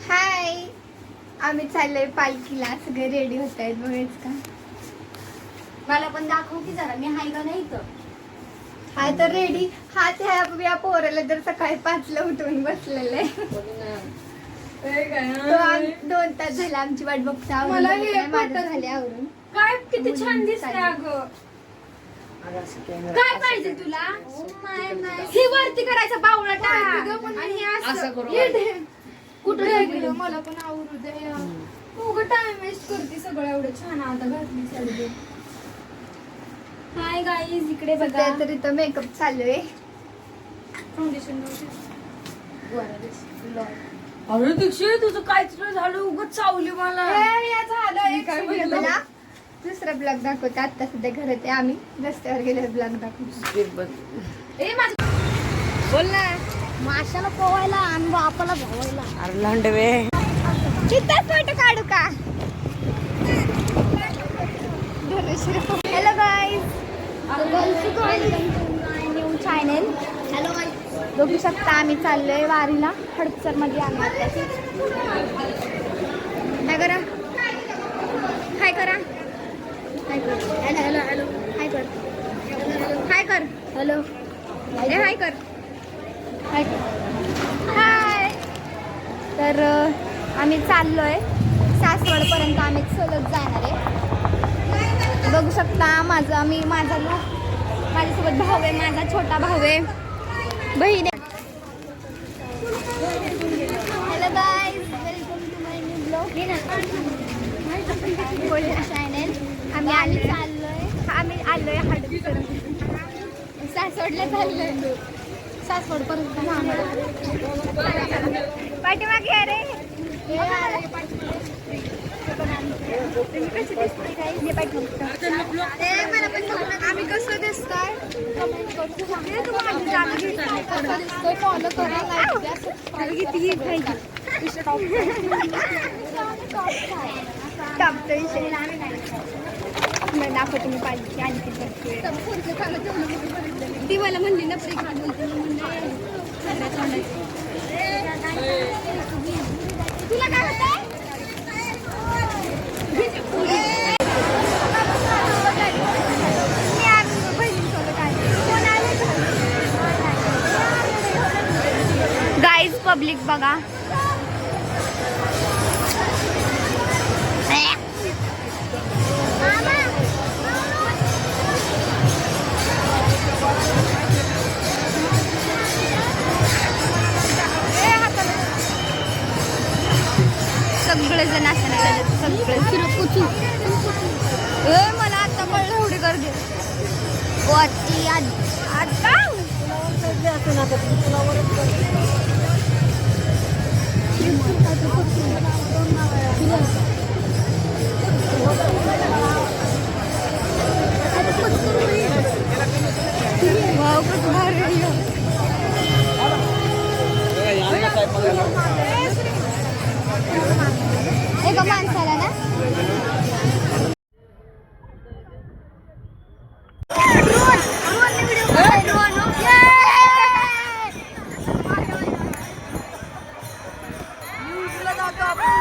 हाय, आम्ही चाललोय पालखीला. सगळे रेडी होत आहेत बघायच का. मला पण दाखव की जरा, मी हाय का नाही इथं. हा तर रेडी. हाच ह्या या पोराला तर सकाळी 5ला उठवून बसलेलं आहे. तो 2 तास झाले आमची वाट बघता. मला हे माझं झाले आवरून. काय किती छान दिसते अगं. काय पाहिजे तुला? ही वरती करायचं बावळटा आणि हे असं कुठे गेलं. मला पण आवडू दे. उगा टाइम वेस्ट करते सगळं. एवढं छान आता घातली साडी. हाय गाईज, इकडे बघा. तर इथं मेकअप चालू आहे. फाउंडेशन अरे दीक्षित, तुझं काय झालं? उगाच चावली मला. मला दुसरा ब्लॉग दाखवते. आता सध्या घरात आहे. आम्ही रस्त्यावर गेल्यावर ब्लॉग दाखवतो. बोल ना. माशाला पोवायला आणि बापाला भावायला. अरे लांडवे तिथंच फोटो काढू का? Hello guys, new channel. Hello बघू शकता आम्ही चाललोय वारीला. हडपसर मध्ये आम्ही आता. काय करा, हाय करा, हाय कर, हॅलो हॅलो हाय कर, हाय कर, हॅलो. हाय कर, हाय कर, हाय. तर आम्ही चाललोय सासवड पर्यंत. आम्ही सलग जाणार आहे. बघू शकता माझा लूक. माझ्यासोबत भाऊ आहे, माझा छोटा भाऊ आहे, बहीण आहे. Hello guys, welcome to my new blog channel. आम्ही आलोय हडपसर. सासवडला चाललोय. सासवड पर्यंत पाठीमागे अरे आम्ही कसं दिसतोय फॉलो करा. दाखवतो मी पाहिजे आणखी ती मला म्हणली ना फ्री घालून. तुला काय होतंय? गाईज पब्लिक बघा. सगळे जण असणार. सगळे मला आता कळलं एवढी गर्दी. एका माणसाला ना जातो आपण.